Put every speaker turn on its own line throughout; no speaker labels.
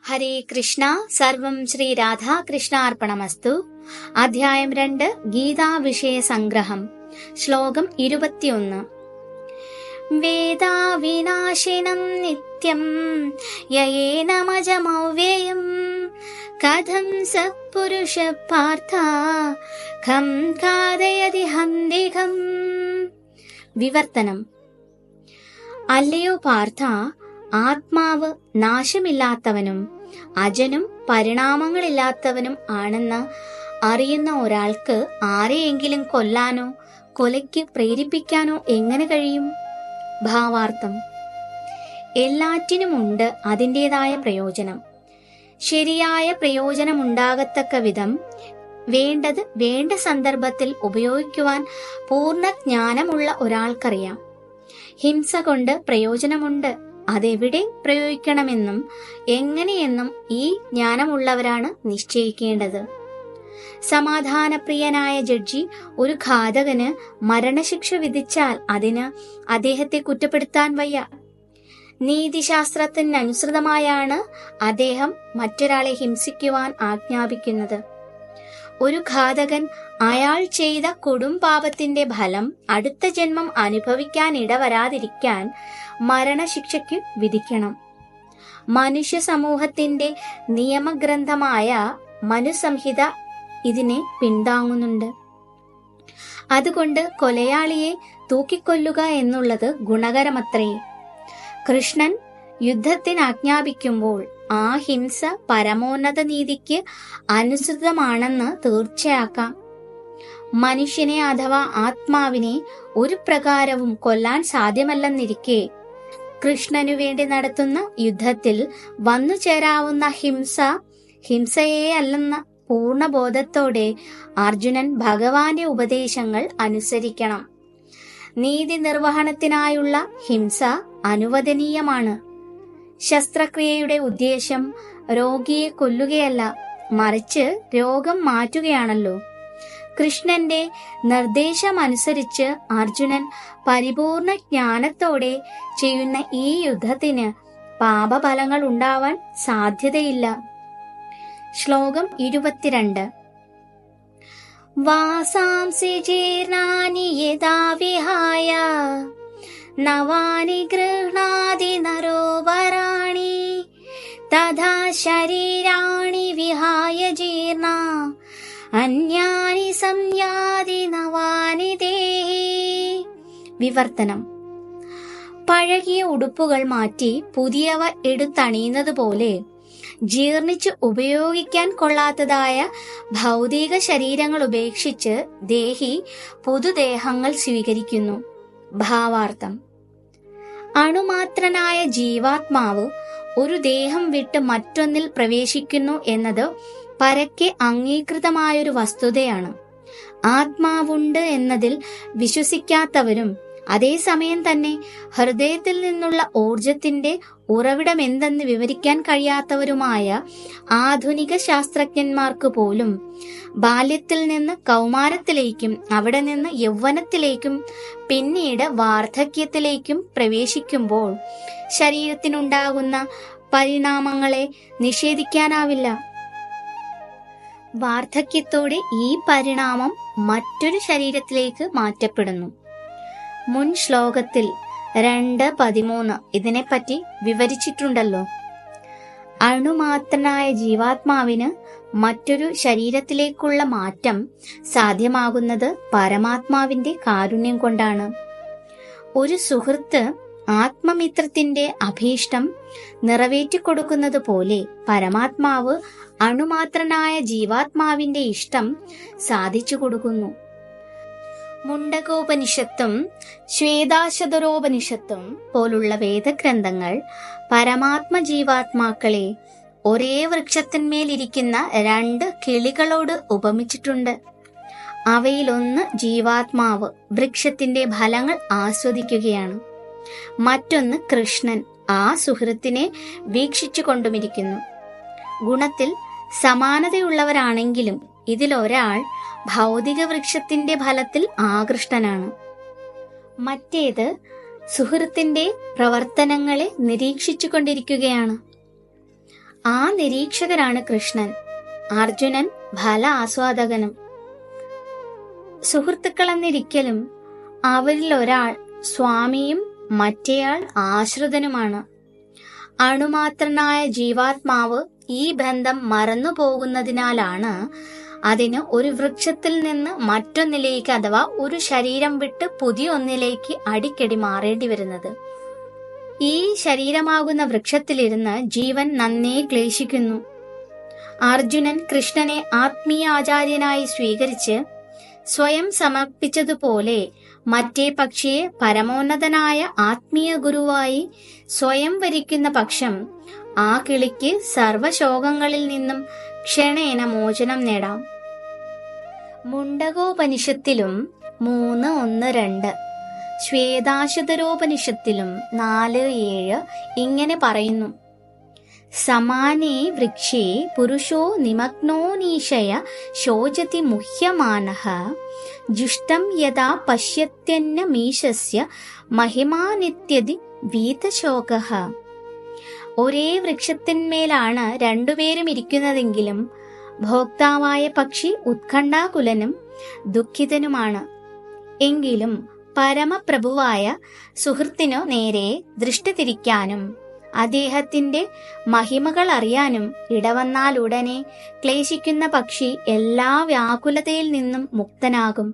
ഹരേ കൃഷ്ണ. സർവം ശ്രീ രാധാകൃഷ്ണാർപ്പണമസ്തു. അധ്യായം 2 ഗീതാവിഷയ സംഗ്രഹം. ശ്ലോകം 21. വേദാവിനാശിനം നിത്യം യേനമജമവ്യയം കഥം സ പുരുഷ പാർത്ഥ ഖം ഖാദയതി ഹന്തികം. വിവർത്തനം. അല്ലയോ പാർത്ഥ, ആത്മാവ് നാശമില്ലാത്തവനും അജനും പരിണാമങ്ങളില്ലാത്തവനും ആണെന്ന് അറിയുന്ന ഒരാൾക്ക് ആരെയെങ്കിലും കൊല്ലാനോ കൊലയ്ക്ക് പ്രേരിപ്പിക്കാനോ എങ്ങനെ കഴിയും? ഭാവാർത്ഥം. എല്ലാറ്റിനുമുണ്ട് അതിൻ്റെതായ പ്രയോജനം. ശരിയായ പ്രയോജനമുണ്ടാകത്തക്ക വിധം വേണ്ടത് വേണ്ട സന്ദർഭത്തിൽ ഉപയോഗിക്കുവാൻ പൂർണ്ണ ജ്ഞാനമുള്ള ഒരാൾക്കറിയാം. ഹിംസ കൊണ്ട് പ്രയോജനമുണ്ട്, അതെവിടെ പ്രയോഗിക്കണമെന്നും എങ്ങനെയെന്നും ഈ ജ്ഞാനമുള്ളവരാണ് നിശ്ചയിക്കേണ്ടത്. സമാധാനപ്രിയനായ ജഡ്ജി ഒരു ഘാതകന് മരണശിക്ഷ വിധിച്ചാൽ അതിന് അദ്ദേഹത്തെ കുറ്റപ്പെടുത്താൻ വയ്യ. നീതിശാസ്ത്രത്തിനനുസൃതമായാണ് അദ്ദേഹം മറ്റൊരാളെ ഹിംസിക്കുവാൻ ആജ്ഞാപിക്കുന്നത്. ഒരു ഘാതകൻ അയാൾ ചെയ്ത കൊടും പാപത്തിന്റെ ഫലം അടുത്ത ജന്മം അനുഭവിക്കാൻ ഇടവരാതിരിക്കാൻ മരണശിക്ഷയ്ക്ക് വിധിക്കണം. മനുഷ്യ സമൂഹത്തിന്റെ നിയമഗ്രന്ഥമായ മനുസംഹിത ഇതിനെ പിന്താങ്ങുന്നുണ്ട്. അതുകൊണ്ട് കൊലയാളിയെ തൂക്കിക്കൊല്ലുക എന്നുള്ളത് ഗുണകരമത്രേ. കൃഷ്ണൻ യുദ്ധത്തിന് ആജ്ഞാപിക്കുമ്പോൾ ആ ഹിംസ പരമോന്നത നീതിക്ക് അനുസൃതമാണെന്ന് തീർച്ചയാക്കാം. മനുഷ്യനെ അഥവാ ആത്മാവിനെ ഒരു പ്രകാരവും കൊല്ലാൻ സാധ്യമല്ലെന്നിരിക്കെ കൃഷ്ണനു വേണ്ടി നടത്തുന്ന യുദ്ധത്തിൽ വന്നു ചേരാവുന്ന ഹിംസയെ അല്ലെന്ന പൂർണ്ണബോധത്തോടെ അർജുനൻ ഭഗവാന്റെ ഉപദേശങ്ങൾ അനുസരിക്കണം. നീതി നിർവഹണത്തിനായുള്ള ഹിംസ അനുവദനീയമാണ്. ശസ്ത്രക്രിയയുടെ ഉദ്ദേശം രോഗിയെ കൊല്ലുകയല്ല, മറിച്ച് രോഗം മാറ്റുകയാണല്ലോ. കൃഷ്ണന്റെ നിർദ്ദേശമനുസരിച്ച് അർജുനൻ പരിപൂർണ ജ്ഞാനത്തോടെ ചെയ്യുന്ന ഈ യുദ്ധത്തിന് പാപഫലങ്ങൾ ഉണ്ടാവാൻ സാധ്യതയില്ല. ശ്ലോകം 22. വാസാംസി ജീർണാനി യഥാ വിഹായ നവാനി ഗൃഹ്ണാതി നരോപരാണി തഥാ ശരീരാണി വിഹായ ജീർണ അന്യാനി സംയാതി നവാനി ദേഹി. വിവർത്തനം. പഴകിയ ഉടുപ്പുകൾ മാറ്റി പുതിയവ എടുത്തണിയുന്നത് പോലെ ജീർണിച്ച് ഉപയോഗിക്കാൻ കൊള്ളാത്തതായ ഭൗതിക ശരീരങ്ങൾ ഉപേക്ഷിച്ച് ദേഹി പുതുദേഹങ്ങൾ സ്വീകരിക്കുന്നു. ഭാവാർത്ഥം. അണുമാത്രനായ ജീവാത്മാവ് ഒരു ദേഹം വിട്ട് മറ്റൊന്നിൽ പ്രവേശിക്കുന്നു എന്നത് പരക്കെ അംഗീകൃതമായൊരു വസ്തുതയാണ്. ആത്മാവുണ്ട് എന്നതിൽ വിശ്വസിക്കാത്തവരും അതേസമയം തന്നെ ഹൃദയത്തിൽ നിന്നുള്ള ഊർജത്തിന്റെ ഉറവിടമെന്തെന്ന് വിവരിക്കാൻ കഴിയാത്തവരുമായ ആധുനിക ശാസ്ത്രജ്ഞന്മാർക്ക് പോലും ബാല്യത്തിൽ നിന്ന് കൗമാരത്തിലേക്കും അവിടെ നിന്ന് യൗവനത്തിലേക്കും പിന്നീട് വാർദ്ധക്യത്തിലേക്കും പ്രവേശിക്കുമ്പോൾ ശരീരത്തിനുണ്ടാകുന്ന പരിണാമങ്ങളെ നിഷേധിക്കാനാവില്ല. വാർദ്ധക്യത്തോടെ ഈ പരിണാമം മറ്റൊരു ശരീരത്തിലേക്ക് മാറ്റപ്പെടുന്നു. മുൻ ശ്ലോകത്തിൽ 2:13 ഇതിനെപ്പറ്റി വിവരിച്ചിട്ടുണ്ടല്ലോ. അണുമാത്രനായ ജീവാത്മാവിന് മറ്റൊരു ശരീരത്തിലേക്കുള്ള മാറ്റം സാധ്യമാകുന്നത് പരമാത്മാവിന്റെ കാരുണ്യം കൊണ്ടാണ്. ഒരു സുഹൃത്ത് ആത്മമിത്രത്തിന്റെ അഭീഷ്ടം നിറവേറ്റിക്കൊടുക്കുന്നത് പോലെ പരമാത്മാവ് അണുമാത്രനായ ജീവാത്മാവിന്റെ ഇഷ്ടം സാധിച്ചു കൊടുക്കുന്നു. മുണ്ടകോപനിഷത്തും ശ്വേതാശതരോപനിഷത്തും പോലുള്ള വേദഗ്രന്ഥങ്ങൾ പരമാത്മ ജീവാത്മാക്കളെ ഒരേ വൃക്ഷത്തിന്മേലിരിക്കുന്ന 2 കിളികളോട് ഉപമിച്ചിട്ടുണ്ട്. അവയിലൊന്ന് ജീവാത്മാവ് വൃക്ഷത്തിന്റെ ഫലങ്ങൾ ആസ്വദിക്കുകയാണ്, മറ്റൊന്ന് കൃഷ്ണൻ ആ സുഹൃത്തിനെ വീക്ഷിച്ചു കൊണ്ടുമിരിക്കുന്നു. ഗുണത്തിൽ സമാനതയുള്ളവരാണെങ്കിലും ഇതിലൊരാൾ ഭൗതിക വൃക്ഷത്തിന്റെ ഫലത്തിൽ ആകൃഷ്ടനാണ്, മറ്റേത് സുഹൃത്തിന്റെ പ്രവർത്തനങ്ങളെ നിരീക്ഷിച്ചു കൊണ്ടിരിക്കുകയാണ്. ആ നിരീക്ഷകരാണ് കൃഷ്ണൻ, അർജുനൻ ഫല ആസ്വാദകനും. സുഹൃത്തുക്കളെന്നിരിക്കലും അവരിൽ ഒരാൾ സ്വാമിയും മറ്റേയാൾ ആശ്രിതനുമാണ്. അണുമാത്രനായ ജീവാത്മാവ് ഈ ബന്ധം മറന്നു പോകുന്നതിനാലാണ് അതിന് ഒരു വൃക്ഷത്തിൽ നിന്ന് മറ്റൊന്നിലേക്ക് അഥവാ ഒരു ശരീരം വിട്ട് പുതിയ ഒന്നിലേക്ക് അടിക്കടി മാറേണ്ടി വരുന്നത്. ഈ ശരീരമാകുന്ന വൃക്ഷത്തിലിരുന്ന് ജീവൻ നന്നേ ക്ലേശിക്കുന്നു. അർജുനൻ കൃഷ്ണനെ ആത്മീയ ആചാര്യനായി സ്വീകരിച്ച് സ്വയം സമർപ്പിച്ചതുപോലെ മറ്റേ പക്ഷിയെ പരമോന്നതനായ ആത്മീയ ഗുരുവായി സ്വയം വരിക്കുന്ന പക്ഷം ആ കിളിക്ക് സർവശോകങ്ങളിൽ നിന്നും ക്ഷണേന മോചനം നേടാം. മുണ്ടകോപനിഷത്തിലും 3:1-2, ശ്വേതാശ്വതരോപനിഷത്തിലും 4:7 ഇങ്ങനെ പറയുന്നു: സമാനേ വൃക്ഷേ പുരുഷോ നിമഗ്നോനീശയ ശോചതി മുഹ്യമാനഃ ജുഷ്ടം യഥാ പശ്യത്യന്നമീശസ്യ മഹിമാനിത്യതി വീതശോകഃ. ഒരേ വൃക്ഷത്തിന്മേലാണ് രണ്ടുപേരും ഇരിക്കുന്നതെങ്കിലും ഭോക്താവായ പക്ഷി ഉത്കണ്ഠാകുലനും ദുഃഖിതനുമാണ്. എങ്കിലും പരമപ്രഭുവായ സുഹൃത്തിനു നേരെ ദൃഷ്ടി തിരിക്കാനും അദ്ദേഹത്തിന്റെ മഹിമകൾ അറിയാനും ഇടവന്നാലുടനെ ക്ലേശിക്കുന്ന പക്ഷി എല്ലാ വ്യാകുലതയിൽ നിന്നും മുക്തനാകും.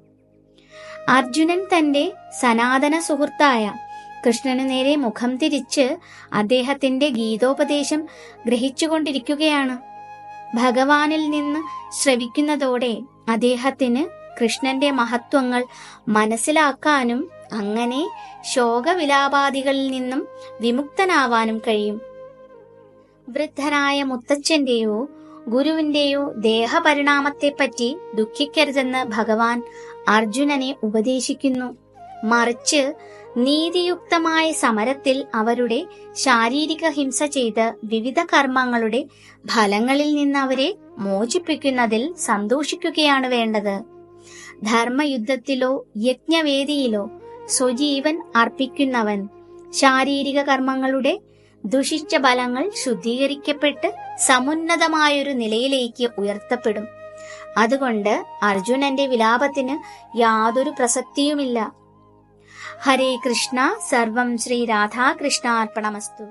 അർജുനൻ തന്റെ സനാതന സുഹൃത്തായ കൃഷ്ണനു നേരെ മുഖം തിരിച്ച് അദ്ദേഹത്തിന്റെ ഗീതോപദേശം ഗ്രഹിച്ചുകൊണ്ടിരിക്കുകയാണ്. ഭഗവാനിൽ നിന്ന് ശ്രവിക്കുന്നതോടെ അദ്ദേഹത്തിന് കൃഷ്ണന്റെ മഹത്വങ്ങൾ മനസ്സിലാക്കാനും അങ്ങനെ ശോകവിലാപാദികളിൽ നിന്നും വിമുക്തനാവാനും കഴിയും. വൃദ്ധനായ മുത്തച്ഛന്റെയോ ഗുരുവിന്റെയോ ദേഹപരിണാമത്തെപ്പറ്റി ദുഃഖിക്കരുതെന്ന് ഭഗവാൻ അർജുനനെ ഉപദേശിക്കുന്നു. മറിച്ച് നീതിയുക്തമായ സമരത്തിൽ അവരുടെ ശാരീരിക ഹിംസ ചെയ്ത് വിവിധ കർമ്മങ്ങളുടെ ഫലങ്ങളിൽ നിന്ന് അവരെ മോചിപ്പിക്കുന്നതിൽ സന്തോഷിക്കുകയാണ് വേണ്ടത്. ധർമ്മയുദ്ധത്തിലോ യജ്ഞവേദിയിലോ സ്വജീവൻ അർപ്പിക്കുന്നവൻ ശാരീരിക കർമ്മങ്ങളുടെ ദുഷിച്ച ഫലങ്ങൾ ശുദ്ധീകരിക്കപ്പെട്ട് സമുന്നതമായൊരു നിലയിലേക്ക് ഉയർത്തപ്പെടും. അതുകൊണ്ട് അർജുനന്റെ വിലാപത്തിന് യാതൊരു പ്രസക്തിയുമില്ല. ഹരേ കൃഷ്ണ. സർവം ശ്രീ രാധാകൃഷ്ണാർപ്പണമസ്തു.